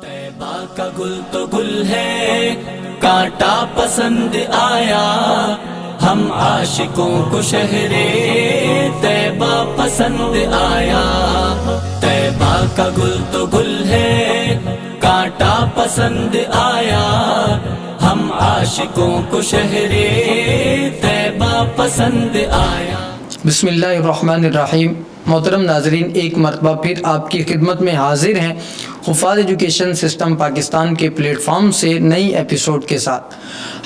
طیبہ کا گل تو گل ہے، کانٹا پسند آیا، ہم عاشقوں کو شہر طیبہ پسند آیا۔ طیبہ کا گل تو گل ہے، کانٹا پسند آیا، ہم عاشقوں کو شہر طیبہ پسند آیا۔ بسم اللہ الرحمن الرحیم۔ محترم ناظرین، ایک مرتبہ پھر آپ کی خدمت میں حاضر ہیں حفاظ ایجوکیشن سسٹم پاکستان کے پلیٹ فارم سے نئی ایپیسوڈ کے ساتھ۔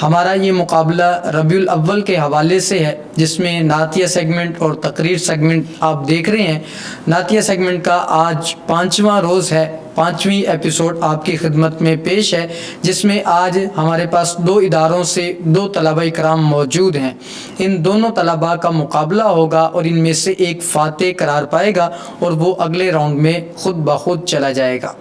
ہمارا یہ مقابلہ ربیع الاول کے حوالے سے ہے، جس میں نعتیہ سیگمنٹ اور تقریر سیگمنٹ آپ دیکھ رہے ہیں۔ نعتیہ سیگمنٹ کا آج 5واں روز ہے، 5ویں ایپیسوڈ آپ کی خدمت میں پیش ہے، جس میں آج ہمارے پاس 2 اداروں سے 2 طلبہ کرام موجود ہیں۔ ان دونوں طلباء کا مقابلہ ہوگا اور ان میں سے ایک فاتح قرار پائے گا اور وہ اگلے راؤنڈ میں خود بخود چلا جائے گا۔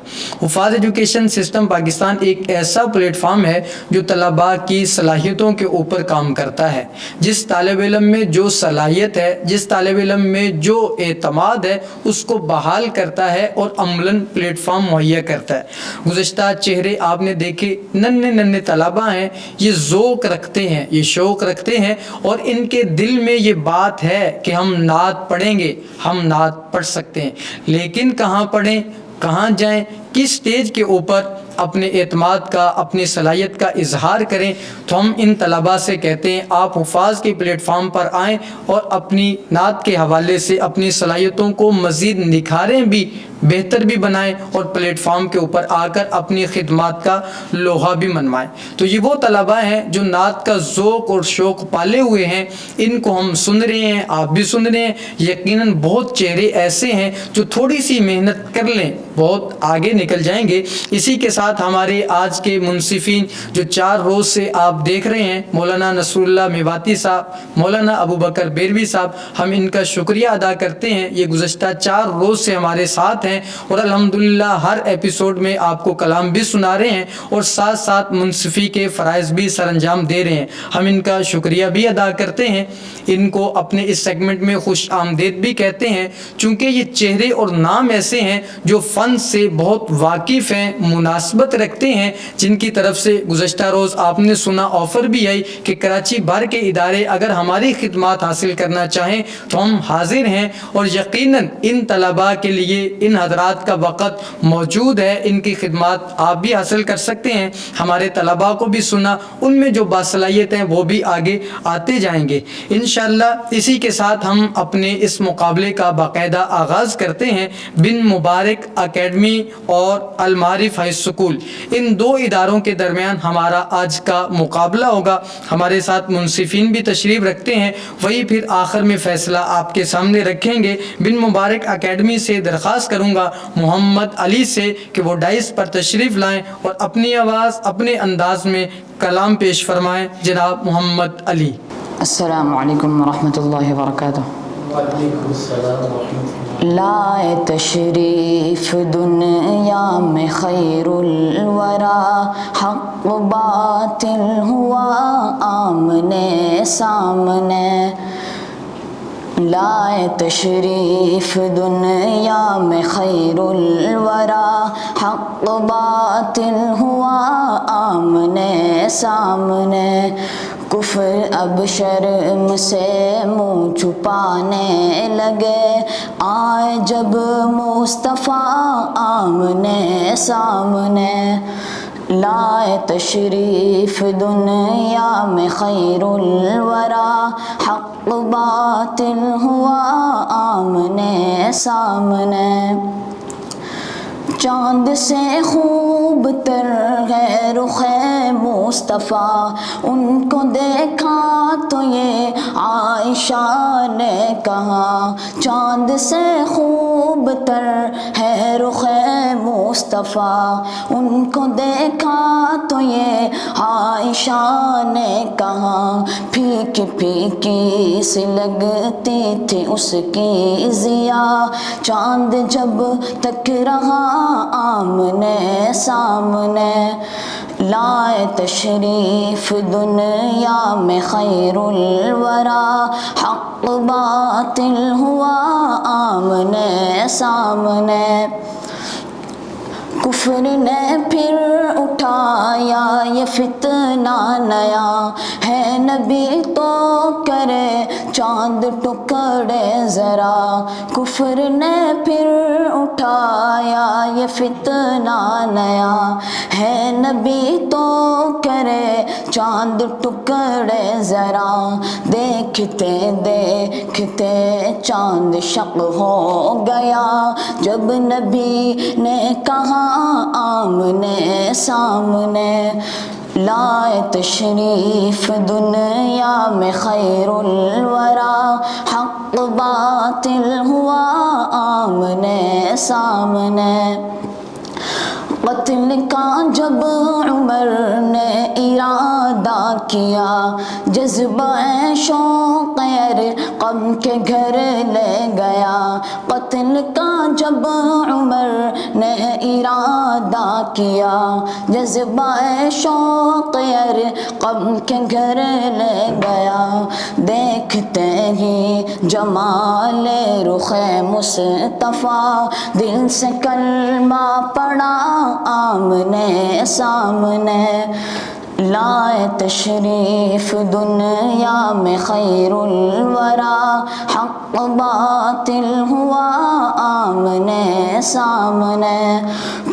حفاظ ایجوکیشن سسٹم پاکستان ایک ایسا پلیٹ فارم ہے جو طلباء کی صلاحیتوں کے اوپر کام کرتا ہے۔ جس طالب علم میں جو صلاحیت ہے، جس طالب علم میں جو اعتماد ہے، اس کو بحال کرتا ہے اور عملاً پلیٹ فارم مہیا کرتا ہے۔ گزشتہ چہرے آپ نے دیکھے، ننھے طلباء ہیں، یہ ذوق رکھتے ہیں، یہ شوق رکھتے ہیں اور ان کے دل میں یہ بات ہے کہ ہم نعت پڑھیں گے، ہم نعت پڑھ سکتے ہیں، لیکن کہاں پڑھیں، کہاں جائیں، کس سٹیج کے اوپر اپنے اعتماد کا، اپنی صلاحیت کا اظہار کریں۔ تو ہم ان طلباء سے کہتے ہیں آپ حفاظ کے پلیٹ فارم پر آئیں اور اپنی نعت کے حوالے سے اپنی صلاحیتوں کو مزید نکھاریں بھی، بہتر بھی بنائیں اور پلیٹ فارم کے اوپر آ کر اپنی خدمات کا لوہا بھی منوائیں۔ تو یہ وہ طلباء ہیں جو نعت کا ذوق اور شوق پالے ہوئے ہیں، ان کو ہم سن رہے ہیں، آپ بھی سن رہے ہیں۔ یقیناً بہت چہرے ایسے ہیں جو تھوڑی سی محنت کر لیں بہت آگے نکل جائیں گے۔ اسی کے ساتھ ہمارے آج کے منصفین جو 4 روز سے آپ دیکھ رہے ہیں، مولانا نصر اللہ میواتی صاحب، مولانا ابو بکر بیروی صاحب، ہم ان کا شکریہ ادا کرتے ہیں۔ یہ گزشتہ 4 روز سے ہمارے ساتھ ہیں اور الحمدللہ ہر ایپیسوڈ میں آپ کو کلام بھی سنا رہے ہیں اور ساتھ ساتھ منصفی کے فرائض بھی سر انجام دے رہے ہیں۔ ہم ان کا شکریہ بھی ادا کرتے ہیں، ان کو اپنے اس سیگمنٹ میں خوش آمدید بھی کہتے ہیں، چونکہ یہ چہرے اور نام ایسے ہیں جو فن سے بہت واقف ہیں، مناسبت رکھتے ہیں، جن کی طرف سے گزشتہ روز آپ نے سنا آفر بھی آئی کہ کراچی بھر کے ادارے اگر ہماری خدمات حاصل کرنا چاہیں تو ہم حاضر ہیں، اور یقیناً ان طلباء کے لیے ان حضرات کا وقت موجود ہے، ان کی خدمات آپ بھی حاصل کر سکتے ہیں۔ ہمارے طلباء کو بھی سنا، ان میں جو باصلاحیت ہیں وہ بھی آگے آتے جائیں گے انشاءاللہ۔ اسی کے ساتھ ہم اپنے اس مقابلے کا باقاعدہ آغاز کرتے ہیں۔ بن مبارک اکیڈمی اور المعارف ہائی اسکول، ان 2 اداروں کے درمیان ہمارا آج کا مقابلہ ہوگا۔ ہمارے ساتھ منصفین بھی تشریف رکھتے ہیں، وہی پھر آخر میں فیصلہ آپ کے سامنے رکھیں گے۔ بن مبارک اکیڈمی سے درخواست کروں گا محمد علی سے کہ وہ ڈائس پر تشریف لائیں اور اپنی آواز، اپنے انداز میں کلام پیش فرمائیں۔ جناب محمد علی۔ السلام علیکم ورحمۃ اللہ وبرکاتہ۔ وعلیکم السلام ورحمۃ اللہ۔ لائے تشریف دنیا میں خیر الورا، حق باطل ہوا آمنے سامنے۔ لائے تشریف دنیا میں خیر الورا، حق باطل ہوا آمنے سامنے۔ کفر اب شرم سے منہ چھپانے لگے، آئے جب مصطفیٰ آمنے سامنے۔ لائے تشریف دنیا میں خیر الورا، حق باطل ہوا آمنے سامنے۔ چاند سے خوب تر ہے رخ مصطفیٰ، ان کو دیکھا تو یہ عائشہ نے کہا۔ چاند سے خوب تر ہے رخ مصطفیٰ، ان کو دیکھا تو یہ عائشہ نے کہا۔ پھیکی پھیکی سی لگتی تھی اس کی ضیا، چاند جب تک رہا آمنے سامنے۔ لائے تشریف دنیا میں خیر الورا، حق باطل ہوا آمنے سامنے۔ کفر نے پھر اٹھایا یہ فتنہ نیا، ہے نبی تو کرے چاند ٹکڑے ذرا، کفر نے پھر اٹھایا یہ فتنہ نیا، ہے نبی تو کرے چاند ٹکڑے ذرا، دیکھتے دیکھتے چاند شق ہو گیا، جب نبی نے کہا آمنے سامنے، لائے تشریف دنیا میں خیر الورا، حق باطل ہوا آمنے سامنے، قتل کا جب عمر نے ارادہ کیا، جذبہ شوق ارقم کے گھر لے گیا، قتل کا جب عمر نے ارادہ کیا، جذبہ شوق ارقم کے گھر لے گیا، دیکھتے ہی جمال رخ مصطفیٰ، دل سے کلمہ پڑا آمنے سامنے، لائے تشریف دنیا میں خیر الورا، حق باطل ہوا آمنے سامنے،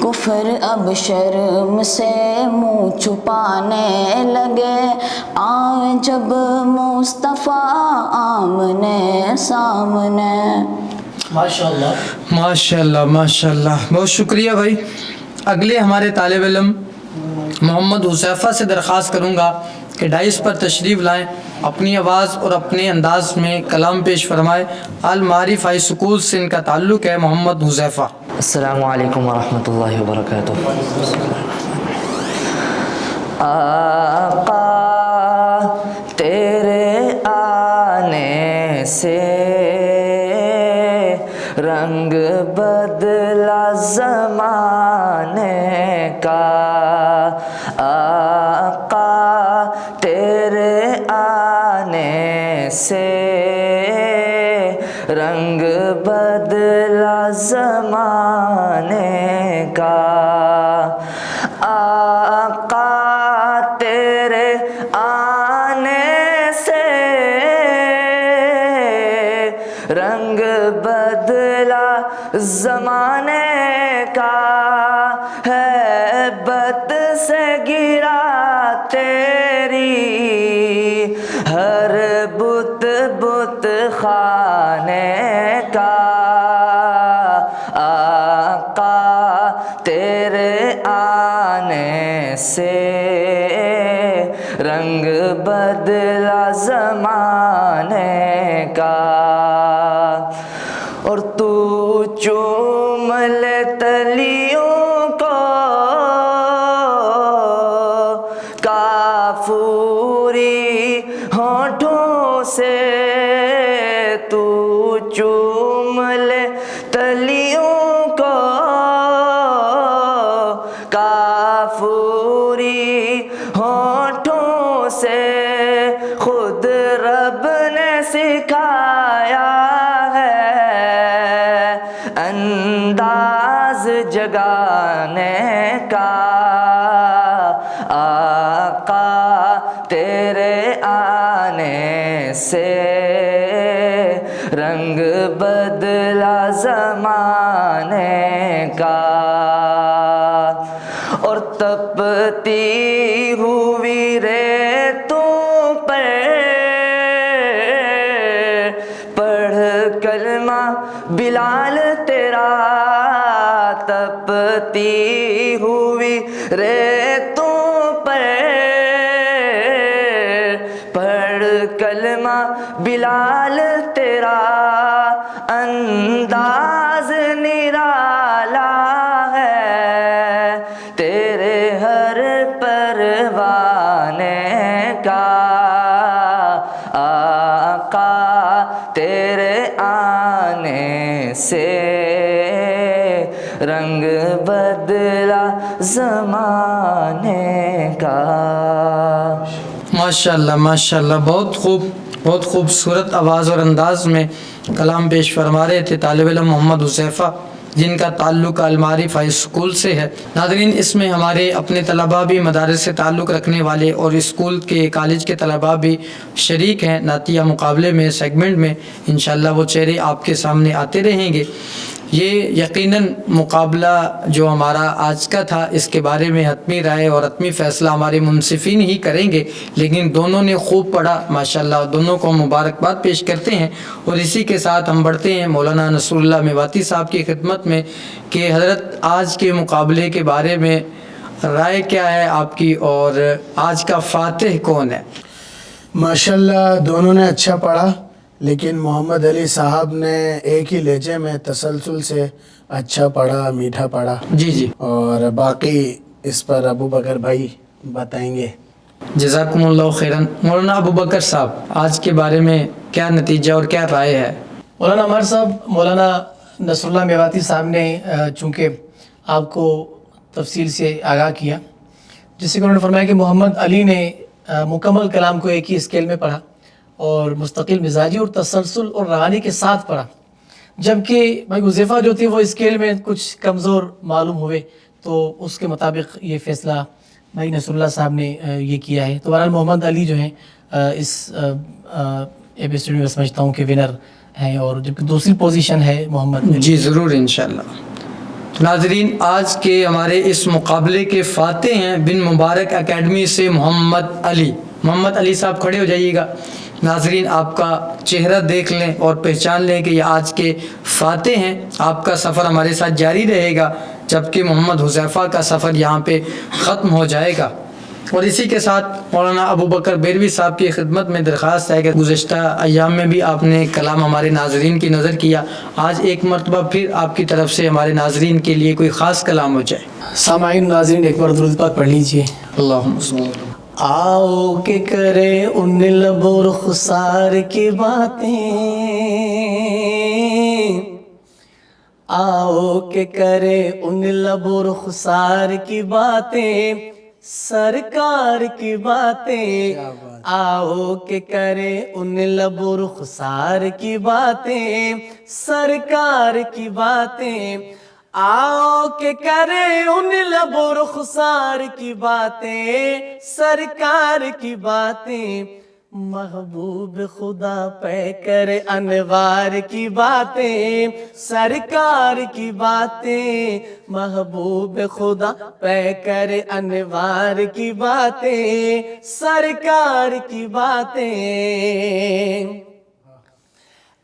کفر اب شرم سے منہ چھپانے لگے، آئے جب مصطفیٰ آمنے سامنے۔ ماشاءاللہ ماشاءاللہ ماشاءاللہ، بہت شکریہ بھائی۔ اگلے ہمارے طالب علم محمد حذیفہ سے درخواست کروں گا کہ ڈائس پر تشریف لائیں، اپنی آواز اور اپنے انداز میں کلام پیش فرمائے۔ المعارف ہائی سکول سے ان کا تعلق ہے۔ محمد حذیفہ۔ السلام علیکم ورحمۃ اللہ وبرکاتہ۔ آقا تیرے آنے سے رنگ بدلا زمانے کا، آقا تیرے آنے سے رنگ بدلا زمانے کا، آقا تیرے آنے سے رنگ بدلا زمانے کا، ہیبت سے گرا تیری ہر بت بت خانے کا، آقا تیرے آنے سے رنگ بدلا زمانے کا، اور تو چوم لے تلیوں کو کافوری ہونٹوں سے، تو چوم لے تلیوں کو کافوری ہونٹوں سے، خود رب نے سکھایا ہے انداز جگانے کا، آقا تیرے آنے سے رنگ بدلا زمانے کا، اور تپتی ہوئی ریتوں پر پڑھ کلمہ بلال تیرا، تپتی ہوئی ریتوں پر پڑھ کلمہ بلال تیرا، انداز نرالا ہے تیرے ہر پروانے کا، آقا تیرے آنے سے رنگ بدلا زمانے کا۔ ماشاءاللہ ماشاءاللہ، بہت خوب، بہت خوبصورت آواز اور انداز میں کلام پیش فرما رہے تھے طالب علم محمد حذیفہ۔ جن کا تعلق المعارف ہائی اسکول سے ہے۔ ناظرین، اس میں ہمارے اپنے طلباء بھی مدارس سے تعلق رکھنے والے اور اسکول کے کالج کے طلباء بھی شریک ہیں نعتیہ مقابلے میں، سیگمنٹ میں۔ انشاءاللہ وہ چہرے آپ کے سامنے آتے رہیں گے۔ یہ یقیناً مقابلہ جو ہمارا آج کا تھا، اس کے بارے میں حتمی رائے اور حتمی فیصلہ ہمارے منصفین ہی کریں گے، لیکن دونوں نے خوب پڑھا ماشاءاللہ، دونوں کو مبارکباد پیش کرتے ہیں۔ اور اسی کے ساتھ ہم بڑھتے ہیں مولانا نصر اللہ میواتی صاحب کی خدمت میں کہ حضرت آج کے مقابلے کے بارے میں رائے کیا ہے آپ کی، اور آج کا فاتح کون ہے؟ ماشاءاللہ دونوں نے اچھا پڑھا، لیکن محمد علی صاحب نے ایک ہی لہجے میں تسلسل سے اچھا پڑھا، میٹھا پڑھا، جی جی، اور باقی اس پر ابو بکر بھائی بتائیں گے۔ جزاکم اللہ خیراً۔ مولانا ابو بکر صاحب، آج کے بارے میں کیا نتیجہ اور کیا رائے ہے؟ مولانا عمر صاحب، مولانا نصر اللہ میواتی صاحب نے چونکہ آپ کو تفصیل سے آگاہ کیا، جس سے کہ انہوں نے فرمایا کہ محمد علی نے مکمل کلام کو ایک ہی اسکیل میں پڑھا اور مستقل مزاجی اور تسلسل اور روانی کے ساتھ پڑھا، جبکہ بھائی حذیفہ جو تھے وہ اسکیل میں کچھ کمزور معلوم ہوئے، تو اس کے مطابق یہ فیصلہ بھائی نصر اللہ صاحب نے یہ کیا ہے۔ تو بہرحال محمد علی جو ہیں اس ایپیسوڈ میں سمجھتا ہوں کہ ونر ہیں، اور جبکہ دوسری پوزیشن ہے محمد علی۔ جی ضرور انشاءاللہ۔ تو ناظرین، آج کے ہمارے اس مقابلے کے فاتح ہیں بن مبارک اکیڈمی سے محمد علی۔ محمد علی صاحب کھڑے ہو جائیے گا۔ ناظرین، آپ کا چہرہ دیکھ لیں اور پہچان لیں کہ یہ آج کے فاتح ہیں۔ آپ کا سفر ہمارے ساتھ جاری رہے گا جبکہ محمد حذیفہ کا سفر یہاں پہ ختم ہو جائے گا۔ اور اسی کے ساتھ مولانا ابو بکر بیروی صاحب کی خدمت میں درخواست ہے کہ گزشتہ ایام میں بھی آپ نے کلام ہمارے ناظرین کی نظر کیا، آج ایک مرتبہ پھر آپ کی طرف سے ہمارے ناظرین کے لیے کوئی خاص کلام ہو جائے۔ سامعین ناظرین، ایک بار درود پاک پڑھ لیجئے۔ اللہم صلی اللہ۔ آؤ کہ کرے ان لب و رخسار کی باتیں، آؤ کہ کرے ان لب و رخسار کی باتیں، سرکار کی باتیں، آؤ کہ کرے ان لب و رخسار کی باتیں، سرکار کی باتیں، آؤ کہ کرے ان لب و رخسار کی باتیں، سرکار کی باتیں، محبوب خدا پہ کرے انوار کی باتیں، سرکار کی باتیں، محبوب خدا پہ کرے انوار کی باتیں، سرکار کی باتیں۔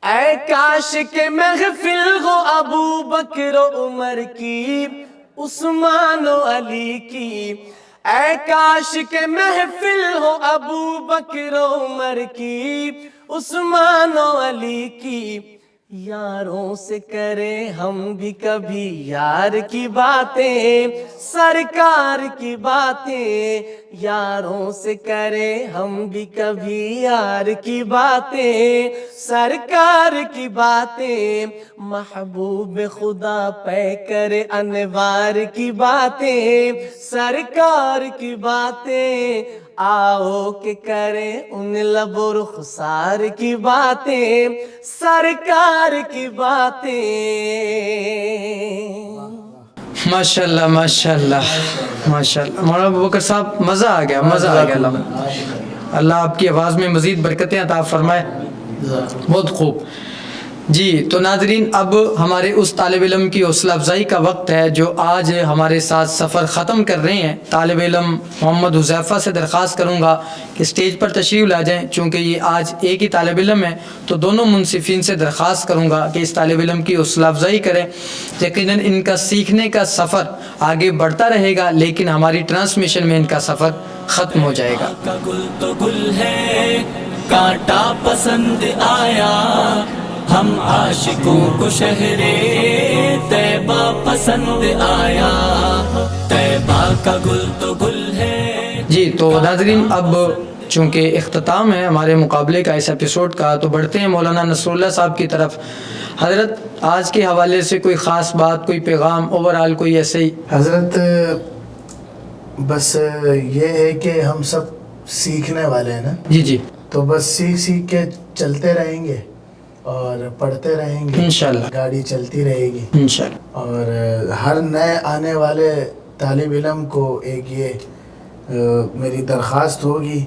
اے کاش کے محفل ہو ابو بکر و عمر کی، عثمان و علی کی، اے کاش کے محفل ہو ابو بکر و عمر کی، عثمان و علی کی، یاروں سے کرے ہم بھی کبھی یار کی باتیں، سرکار کی باتیں، یاروں سے کرے ہم بھی کبھی یار کی باتیں، سرکار کی باتیں، محبوب خدا پہ کرے انوار کی باتیں، سرکار کی باتیں، آؤ کہ کرے ان لب و رخسار کی باتیں، سرکار کی باتیں۔ ماشاءاللہ ماشاءاللہ ماشاءاللہ۔ مولانا ابو بکر صاحب، مزہ آ گیا، مزہ آ گیا۔ اللہ آپ کی آواز میں مزید برکتیں عطا فرمائے۔ بہت خوب جی۔ تو ناظرین، اب ہمارے اس طالب علم کی حوصلہ افزائی کا وقت ہے جو آج ہمارے ساتھ سفر ختم کر رہے ہیں۔ طالب علم محمد حذیفہ سے درخواست کروں گا کہ اسٹیج پر تشریف لا جائیں، چونکہ یہ آج ایک ہی طالب علم ہے تو دونوں منصفین سے درخواست کروں گا کہ اس طالب علم کی حوصلہ افزائی کریں۔ یقیناً ان کا سیکھنے کا سفر آگے بڑھتا رہے گا، لیکن ہماری ٹرانسمیشن میں ان کا سفر ختم ہو جائے گا۔ کا گل تو گل ہے، کانٹا پسند آیا، ہم عاشقوں کو شہر طیبہ پسند آیا، طیبہ کا گل تو گل ہے۔ جی تو ناظرین، اب چونکہ اختتام ہے ہمارے مقابلے کا، اس ایپیسوڈ کا، تو بڑھتے ہیں مولانا نصر اللہ صاحب کی طرف۔ حضرت آج کے حوالے سے کوئی خاص بات، کوئی پیغام، اوورآل کوئی ایسے ہی؟ حضرت بس یہ ہے کہ ہم سب سیکھنے والے ہیں نا، جی جی تو بس سیکھ کے چلتے رہیں گے اور پڑھتے رہیں گے، انشاءاللہ گاڑی چلتی رہے گی۔ انشاءاللہ۔ اور ہر نئے آنے والے طالب علم کو ایک یہ میری درخواست ہوگی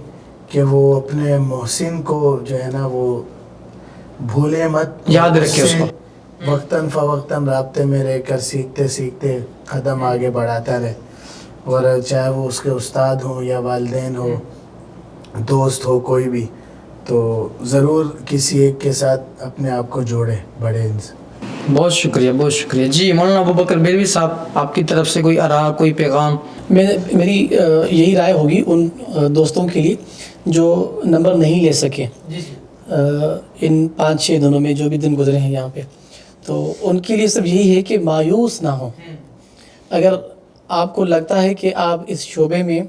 کہ وہ اپنے محسن کو جو ہے نا وہ بھولے مت، یاد رکھے اس کو، وقتاً فوقتاً رابطے میں رہ کر سیکھتے سیکھتے قدم آگے بڑھاتا رہے، اور چاہے وہ اس کے استاد ہوں یا والدین ہو، دوست ہو، کوئی بھی، تو ضرور کسی ایک کے ساتھ اپنے آپ کو جوڑے بڑے ان سے۔ بہت شکریہ، بہت شکریہ۔ جی مولانا ابوبکر بیلوی صاحب، آپ کی طرف سے کوئی آراء، کوئی پیغام؟ میری یہی رائے ہوگی ان دوستوں کے لیے جو نمبر نہیں لے سکے ان 5-6 دنوں میں، جو بھی دن گزرے ہیں یہاں پہ، تو ان کے لیے سب یہی ہے کہ مایوس نہ ہوں۔ اگر آپ کو لگتا ہے کہ آپ اس شعبے میں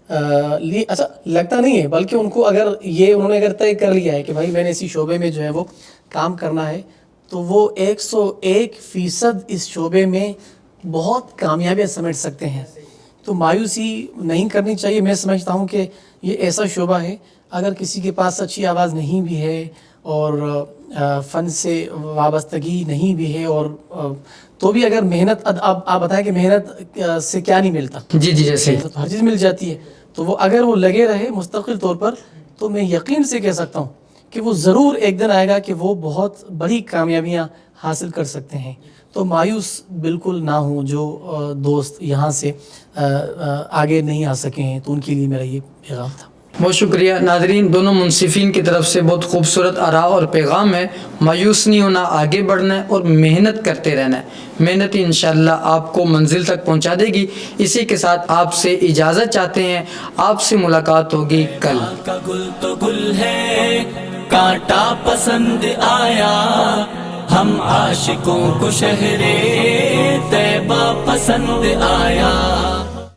اچھا لگتا نہیں ہے، بلکہ ان کو اگر یہ انہوں نے اگر طے کر لیا ہے کہ بھائی میں نے اسی شعبے میں جو ہے وہ کام کرنا ہے، تو وہ 101% اس شعبے میں بہت کامیابیاں سمجھ سکتے ہیں۔ تو مایوسی نہیں کرنی چاہیے۔ میں سمجھتا ہوں کہ یہ ایسا شعبہ ہے، اگر کسی کے پاس اچھی آواز نہیں بھی ہے اور فن سے وابستگی نہیں بھی ہے، اور تو بھی اگر محنت، آپ بتائیں کہ محنت سے کیا نہیں ملتا، جی جی، جیسے ہر چیز مل جاتی ہے، تو وہ اگر وہ لگے رہے مستقل طور پر، تو میں یقین سے کہہ سکتا ہوں کہ وہ ضرور ایک دن آئے گا کہ وہ بہت بڑی کامیابیاں حاصل کر سکتے ہیں۔ تو مایوس بالکل نہ ہوں جو دوست یہاں سے آگے نہیں آ سکے ہیں، تو ان کے لیے میرا یہ پیغام تھا۔ بہت شکریہ ناظرین، دونوں منصفین کی طرف سے بہت خوبصورت آراء اور پیغام ہے۔ مایوس نہیں ہونا، آگے بڑھنا ہے اور محنت کرتے رہنا ہے۔ محنت انشاءاللہ آپ کو منزل تک پہنچا دے گی۔ اسی کے ساتھ آپ سے اجازت چاہتے ہیں، آپ سے ملاقات ہوگی کل۔ کا گل تو گل ہے، کانٹا پسند آیا، ہم عاشقوں کو شہر طیبہ پسند آیا۔